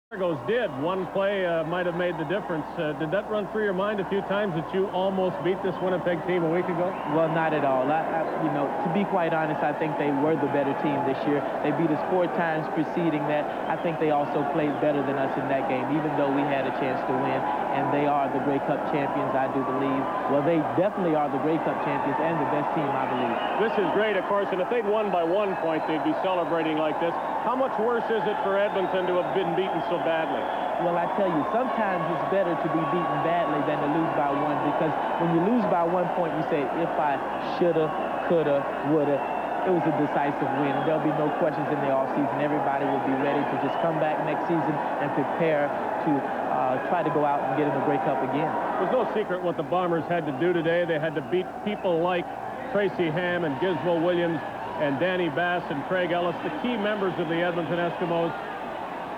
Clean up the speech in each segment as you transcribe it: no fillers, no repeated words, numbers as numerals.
Argos did. One play might have made the difference. Did that run through your mind a few times that you almost beat this Winnipeg team a week ago? Well, not at all. You know, to be quite honest, I think they were the better team this year. They beat us 4 times preceding that. I think they also played better than us in that game, even though we had a chance to win. And they are the Grey Cup champions, I do believe. Well, they definitely are the Grey Cup champions and the best team, I believe. This is great, of course, and if they'd won by 1 point, they'd be celebrating like this. How much worse is it for Edmonton to have been beaten so badly? Well, I tell you, sometimes it's better to be beaten badly than to lose by 1, because when you lose by 1 point, you say, if I shoulda, coulda, woulda. It was a decisive win. There'll be no questions in the offseason. Everybody will be ready to just come back next season and prepare to try to go out and get in the Grey Cup again. There's no secret what the Bombers had to do today. They had to beat people like Tracy Ham and Gizmo Williams and Danny Bass and Craig Ellis, the key members of the Edmonton Eskimos.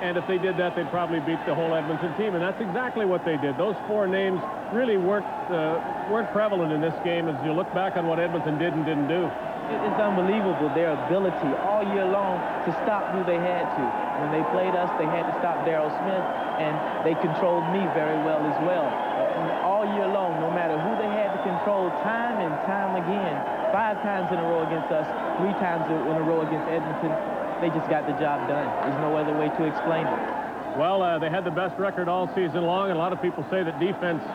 And if they did that, they'd probably beat the whole Edmonton team. And that's exactly what they did. Those 4 names really weren't prevalent in this game as you look back on what Edmonton did and didn't do. It's unbelievable, their ability all year long to stop who they had to. When they played us, they had to stop Darryl Smith, and they controlled me very well as well. And all year long, no matter who they had to control, time and time again, 5 times in a row against us, 3 times in a row against Edmonton, they just got the job done. There's no other way to explain it. Well, they had the best record all season long, and a lot of people say that defense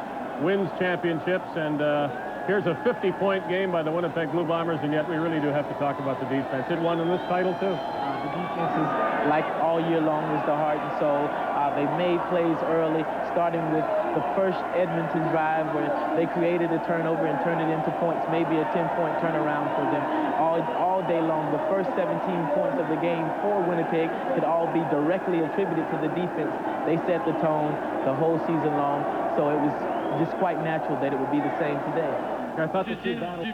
wins championships, and here's a 50-point game by the Winnipeg Blue Bombers, and yet we really do have to talk about the defense. It won in this title, too. The defense is, like all year long, is the heart and soul. They made plays early, starting with the first Edmonton drive where they created a turnover and turned it into points, maybe a 10-point turnaround for them. All day long, the first 17 points of the game for Winnipeg could all be directly attributed to the defense. They set the tone the whole season long, so it was just quite natural that it would be the same today. I thought the two battles...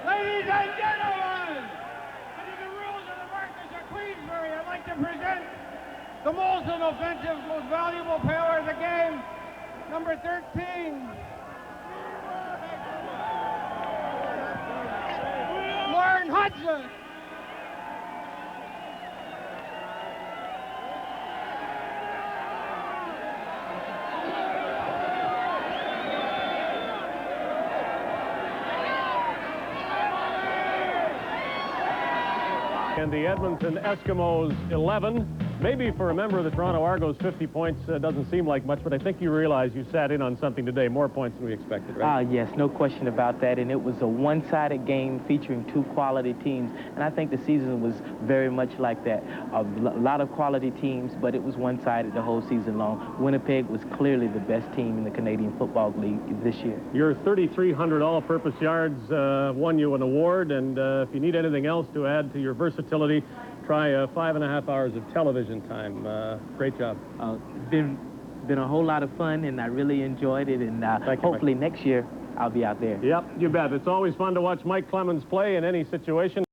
Ladies and gentlemen, under the rules of the Marquess of Queensbury, I'd like to present the most offensive, most valuable player of the game, number 13. Lauren Hudson. And the Edmonton Eskimos 11. Maybe for a member of the Toronto Argos, 50 points doesn't seem like much, but I think you realize you sat in on something today. More points than we expected, right? Yes, no question about that. And it was a one-sided game featuring 2 quality teams. And I think the season was very much like that. A lot of quality teams, but it was one-sided the whole season long. Winnipeg was clearly the best team in the Canadian Football League this year. Your 3,300 all-purpose yards won you an award, and if you need anything else to add to your versatility, try 5.5 hours of television time. Great job. It's been a whole lot of fun, and I really enjoyed it, and hopefully next year I'll be out there. Yep, you bet. It's always fun to watch Mike Clemons play in any situation.